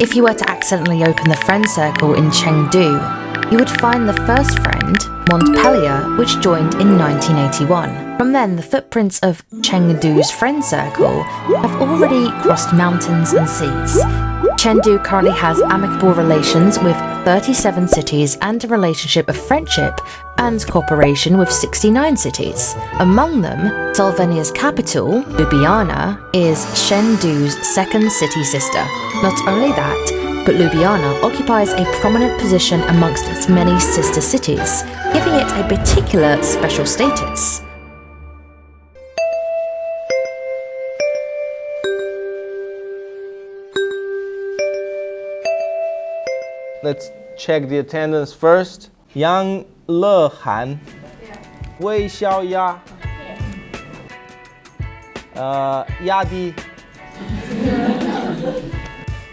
If you were to accidentally open the friend circle in Chengdu, you would find the first friend, Montpellier, which joined in 1981. From then, the footprints of Chengdu's friend circle have already crossed mountains and seas. Chengdu currently has amicable relations with 37 cities and a relationship of friendship and cooperation with 69 cities. Among them, Slovenia's capital, Ljubljana, is Chengdu's second city sister. Not only that, but Ljubljana occupies a prominent position amongst its many sister cities, giving it a particular special status. Let's check the attendance first. Yang Lehan, Wei Xiaoya, Yadi.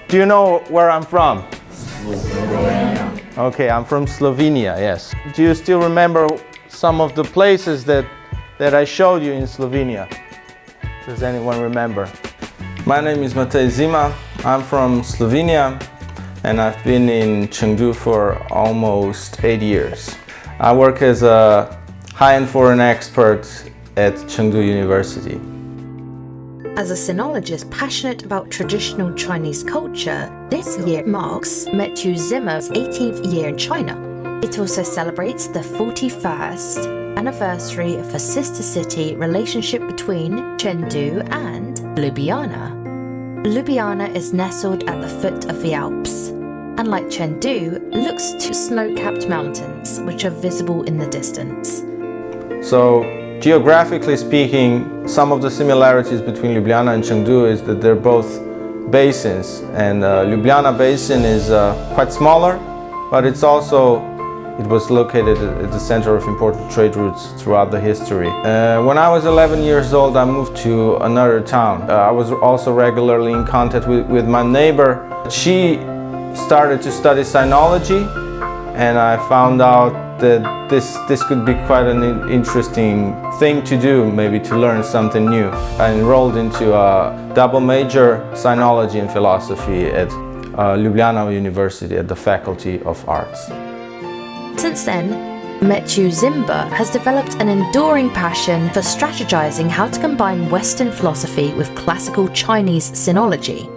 Do you know where I'm from? Slovenia. Okay, I'm from Slovenia, yes. Do you still remember some of the places that I showed you in Slovenia? Does anyone remember? My name is Matej Zima. I'm from Slovenia and I've been in Chengdu for almost 8 years. I work as a high-end foreign expert at Chengdu University. As a sinologist passionate about traditional Chinese culture, this year marks Matej Zima's 18th year in China. It also celebrates the 41st anniversary of a sister city relationship between Chengdu and Ljubljana. Ljubljana is nestled at the foot of the Alps, and like Chengdu, looks to snow-capped mountains which are visible in the distance. So, geographically speaking, some of the similarities between Ljubljana and Chengdu is that they're both basins, and Ljubljana basin is quite smaller, but it was located at the center of important trade routes throughout the history. When I was 11 years old, I moved to another town. I was also regularly in contact with my neighbor. She started to study Sinology, and I found out that this could be quite an interesting thing to do, maybe to learn something new. I enrolled into a double major Sinology and philosophy at Ljubljana University at the Faculty of Arts. Since then, Matej Zima has developed an enduring passion for strategizing how to combine Western philosophy with classical Chinese sinology.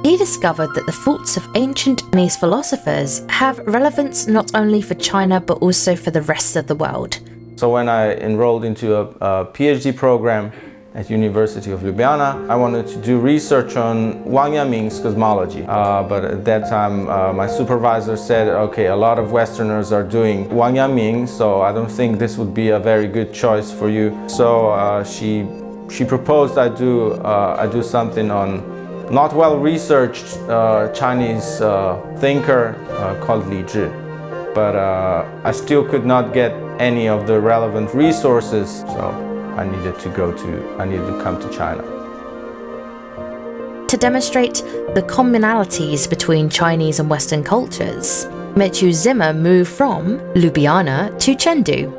He discovered that the thoughts of ancient Chinese philosophers have relevance not only for China but also for the rest of the world. So when I enrolled into a PhD program at University of Ljubljana, I wanted to do research on Wang Yaming's cosmology. But at that time, my supervisor said, okay, a lot of Westerners are doing Wang Yaming, so I don't think this would be a very good choice for you. So she proposed I do something on not well-researched Chinese thinker called Li Zhi. But I still could not get any of the relevant resources, so I needed to come to China. To demonstrate the commonalities between Chinese and Western cultures, Matej Zima moved from Ljubljana to Chengdu.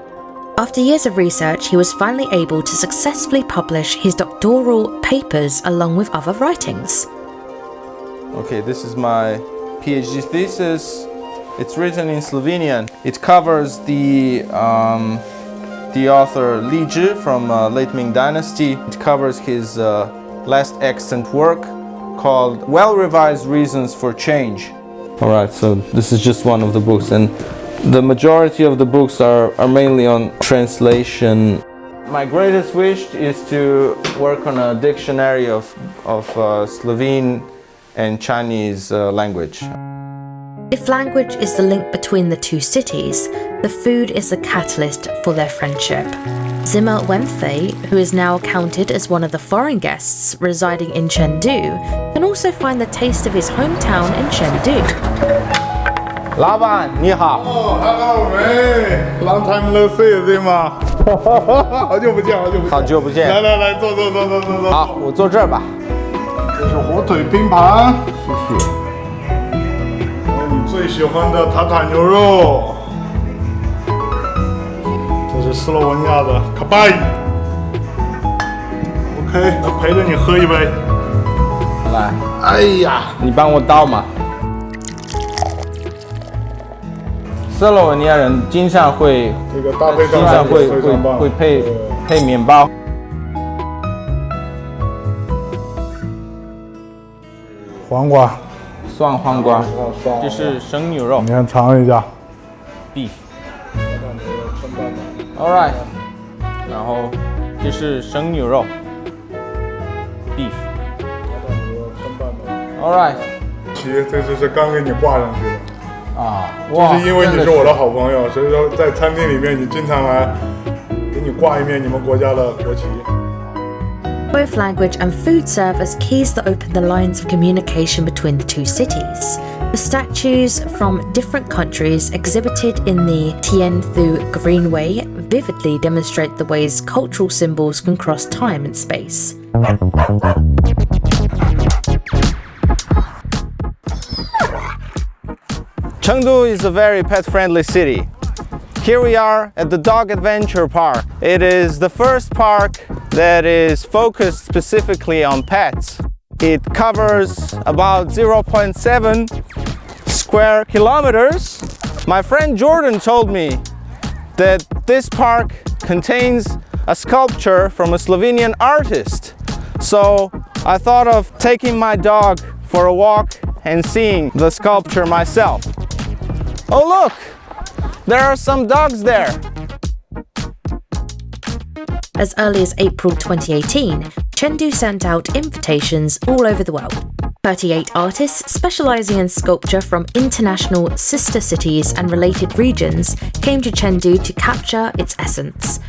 After years of research, he was finally able to successfully publish his doctoral papers along with other writings. Okay, this is my PhD thesis. It's written in Slovenian. It covers the author Li Zhi from late Ming Dynasty. It covers his last extant work called Well-Revised Reasons for Change. Alright, so this is just one of the books, and the majority of the books are mainly on translation. My greatest wish is to work on a dictionary of Slovene and Chinese language. If language is the link between the two cities, the food is the catalyst for their friendship. Zima Wenfei, who is now counted as one of the foreign guests residing in Chengdu, can also find the taste of his hometown in Chengdu. 老板你好。Hello, man. Long time no see, Zima. 好久不见，好久不见。好久不见。来，坐。好，我坐这儿吧。这是火腿拼盘，谢谢。你最喜欢的塔塔牛肉。这是斯洛文尼亚的卡拜。OK， 那陪着你喝一杯。来，哎呀，你帮我倒嘛。斯洛文尼亚人经常会这个搭配上会非常棒，配面包。黄瓜，蒜黄瓜，这是生牛肉你看尝一下。 ，beef。All right， 然后这是生牛肉 ，beef。All right， 这次是刚给你挂上去的。 啊，就是因为你是我的好朋友，所以说在餐厅里面你经常来，给你挂一面你们国家的国旗。 Both language and food serve as keys that open the lines of communication between the two cities. The statues from different countries exhibited in the Chengdu Greenway vividly demonstrate the ways cultural symbols can cross time and space. Chengdu is a very pet-friendly city. Here we are at the Dog Adventure Park. It is the first park that is focused specifically on pets. It covers about 0.7 square kilometers. My friend Jordan told me that this park contains a sculpture from a Slovenian artist. So I thought of taking my dog for a walk and seeing the sculpture myself. Oh look! There are some dogs there. As early as April 2018, Chengdu sent out invitations all over the world. 38 artists specialising in sculpture from international sister cities and related regions came to Chengdu to capture its essence.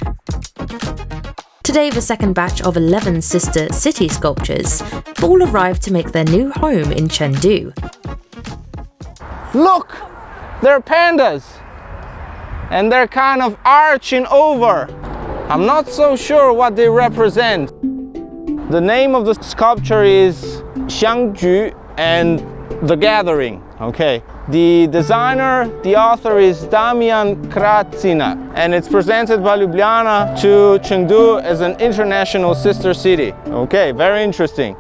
Today, the second batch of 11 sister city sculptures have all arrived to make their new home in Chengdu. Look! They're pandas! And they're kind of arching over. I'm not so sure what they represent. The name of the sculpture is Chengdu and the Gathering. Okay. The designer, the author is Damian Kracina, and it's presented by Ljubljana to Chengdu as an international sister city. Okay, very interesting.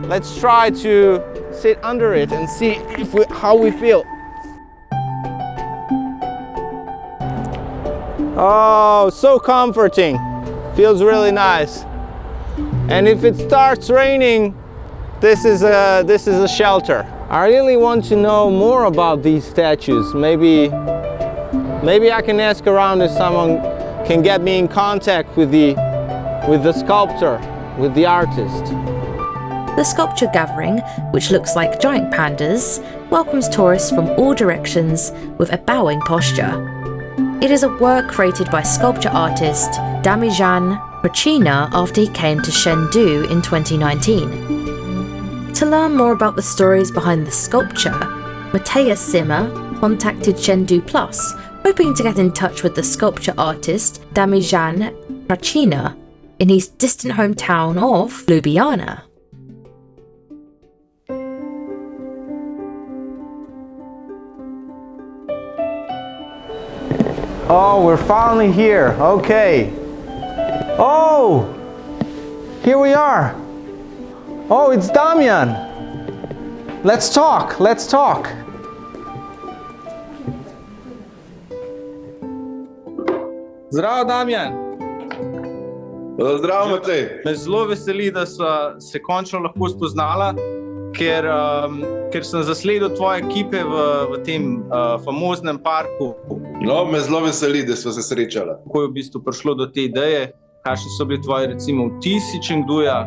Let's try to sit under it and see how we feel. Oh, so comforting. Feels really nice. And if it starts raining, this is a shelter. I really want to know more about these statues. Maybe I can ask around if someone can get me in contact with the sculptor, with the artist. The sculpture Gathering, which looks like giant pandas, welcomes tourists from all directions with a bowing posture. It is a work created by sculpture artist Damian Kracina after he came to Chengdu in 2019. To learn more about the stories behind the sculpture, Matej Zima contacted Chengdu Plus, hoping to get in touch with the sculpture artist Damian Kracina in his distant hometown of Ljubljana. Oh, we're finally here. Okay. Oh, here we are. Oh, it's Damian. Let's talk. Zdravo, Damian. Zdravo, Matej. Me zelo veseli, da sva se končno lahko spoznala, ker sem zasledil tvoje ekipe v tem famoznem parku. No, me zelo veseli, da sva se srečala. Kako je v bistvu prišlo do te ideje? Kakšni so bili tvoji, recimo, vtisi Chengduja?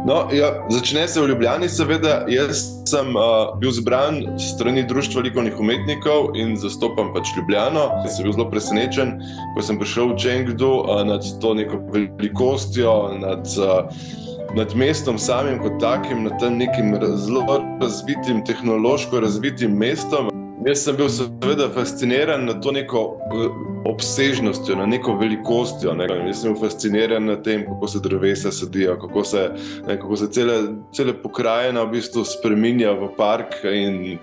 No, ja, začne se v Ljubljani, seveda. Jaz sem bil zbran s strani Društva likovnih umetnikov in zastopam pač Ljubljano. Sem bil zelo presenečen, ko sem prišel v Chengdu nad to neko velikostjo, nad mestom samim kot takim, nad tem nekim zelo razvitim, tehnološko razvitim mestom. Jaz sem bil seveda fasciniran na to neko obsežnostjo, na neko velikostjo. Jaz sem bil fasciniran na tem, kako se drevesa sadijo, kako se cele pokrajina v bistvu spreminja v park in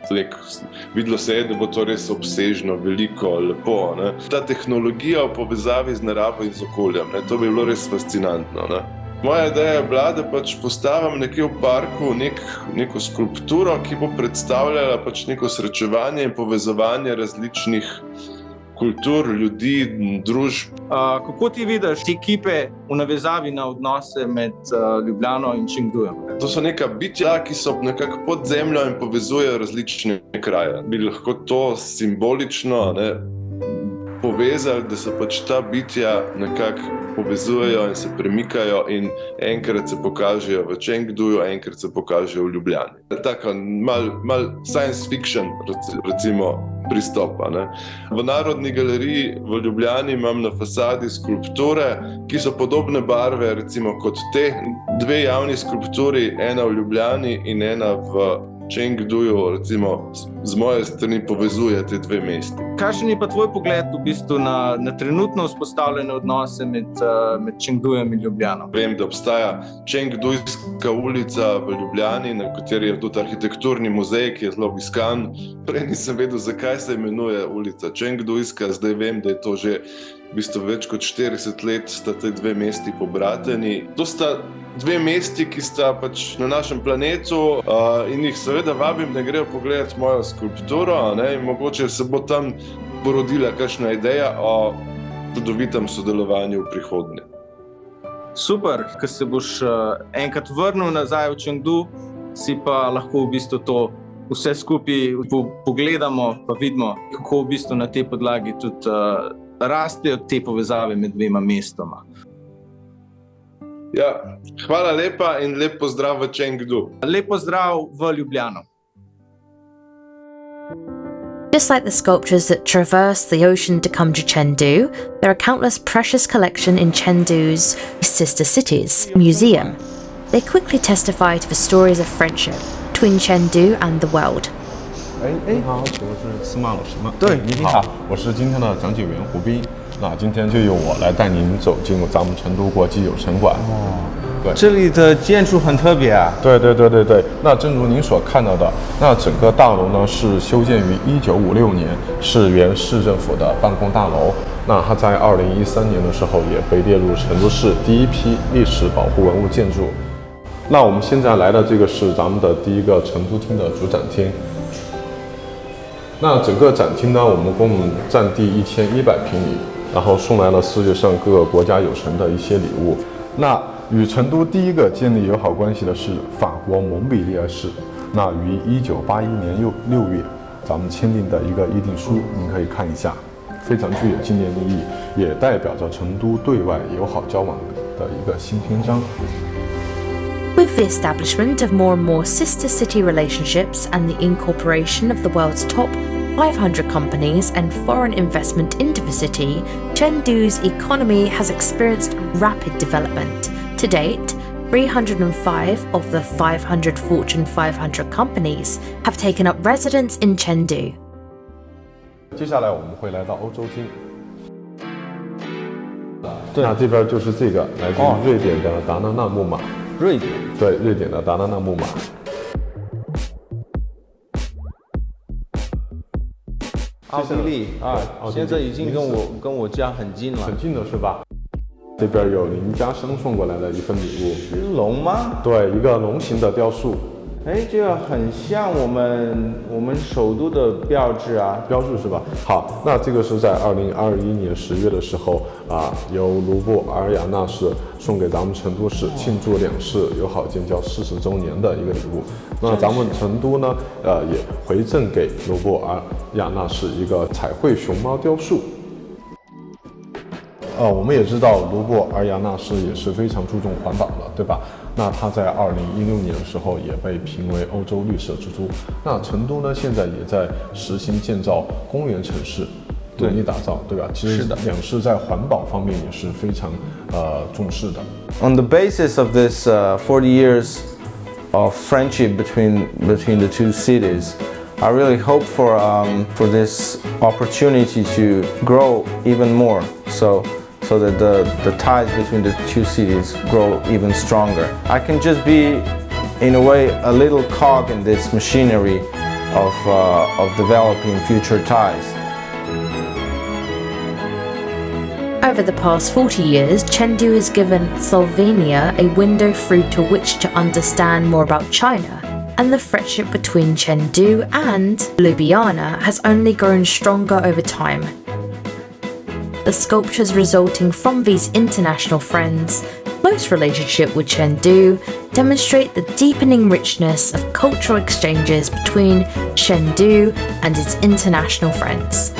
videlo se je, da bo to res obsežno, veliko, lepo. Ta tehnologija v povezavi z naravo in z okoljem, to bi bilo res fascinantno. Moja ideja je bila, da pač postavim nekje v parku neko skulpturo, ki bo predstavljala pač neko srečevanje in povezovanje različnih kultur, ljudi, družb. Kako ti vidiš te ekipe v navezavi na odnose med Ljubljano in Chengdujem? To so neka bitja, ki so nekako pod zemljo in povezujejo različne kraje. Bi lahko to simbolično povezali, da se pač ta bitja nekako povezujejo in se premikajo in enkrat se pokažejo v Chengduju, enkrat se pokažejo v Ljubljani. Tako mal science fiction, recimo, pristopa. V Narodni galeriji v Ljubljani imam na fasadi skulpture, ki so podobne barve, recimo kot te. Dve javni skulpturi, ena v Ljubljani in ena v Chengduju, recimo, z moje strani povezuje te dve mesti. Kakšen je pa tvoj pogled v bistvu na trenutno vzpostavljene odnose med Chengdujem in Ljubljano? Vem, da obstaja Chengdujska ulica v Ljubljani, na kateri je tudi arhitekturni muzej, ki je zelo obiskan. Prej nisem vedel, zakaj se imenuje ulica Chengdujska, zdaj vem, da je to že v bistvu več kot 40 let sta te dve mesti pobrateni. To sta dve mesti, ki sta pač na našem planetu in jih seveda vabim, da grejo pogledati mojo skulpturo, in mogoče se bo tam porodila kakšna ideja o čudovitem sodelovanju v prihodnje. Super, ker se boš enkrat vrnil nazaj v Chengdu, si pa lahko v bistvu to vse skupaj pogledamo, pa vidimo, kako v bistvu na tej podlagi tudi rastejo te povezave med dvema mestoma. Ja, hvala lepa in lep pozdrav v Chengdu. Lep pozdrav v Ljubljano. Just like the sculptures that traverse the ocean to come to Chengdu, there are countless precious collections in Chengdu's sister cities museum. They quickly testify to the stories of friendship between Chengdu and the world. 你好，我是司马老师吗？对，你好，我是今天的讲解员胡斌。那今天就由我来带您走进咱们成都国际友城馆。对，这里的建筑很特别啊。对。那正如您所看到的，那整个大楼呢是修建于1956年，是原市政府的办公大楼。那它在2013年的时候也被列入成都市第一批历史保护文物建筑。那我们现在来的这个是咱们的第一个成都厅的主展厅。那整个展厅呢，我们共占地1100平米，然后送来了世界上各个国家友城的一些礼物。那与成都第一个建立友好关系的是法国蒙彼利埃市，那于1981年6月，咱们签订的一个议定书，您可以看一下，非常具有纪念意义，也代表着成都对外友好交往的一个新篇章。With the establishment of more and more sister city relationships and the incorporation of the world's top 500 companies and foreign investment into the city, Chengdu's economy has experienced rapid development. To date, 305 of the 500 Fortune 500 companies have taken up residence in Chengdu. 接下来我们会来到欧洲厅。那这边就是这个来自于瑞典的达纳纳木马。瑞典，对，瑞典的达纳纳木马。奥地利啊，现在已经跟我家很近了。很近的是吧？这边有林家生送过来的一份礼物。是龙吗？对，一个龙形的雕塑。哎，这个很像我们首都的标志啊。标志是吧？好，那这个是在2021年10月的时候由卢布尔雅纳市送给咱们成都市庆祝两市友好建交40周年的一个礼物。那咱们成都呢，也回赠给卢布尔雅纳市一个彩绘熊猫雕塑。我们也知道卢布尔雅纳市也是非常注重环保的，对吧？那它在2016年的时候也被评为欧洲绿色之都。那成都呢，现在也在实行建造公园城市，努力打造，对吧？其实两市在环保方面也是非常重视的。On the basis of this 40 years of friendship between the two cities, I really hope for this opportunity to grow even more. So that the ties between the two cities grow even stronger. I can just be, in a way, a little cog in this machinery of developing future ties. Over the past 40 years, Chengdu has given Slovenia a window through to which to understand more about China, and the friendship between Chengdu and Ljubljana has only grown stronger over time. The sculptures resulting from these international friends' close relationship with Chengdu demonstrate the deepening richness of cultural exchanges between Chengdu and its international friends.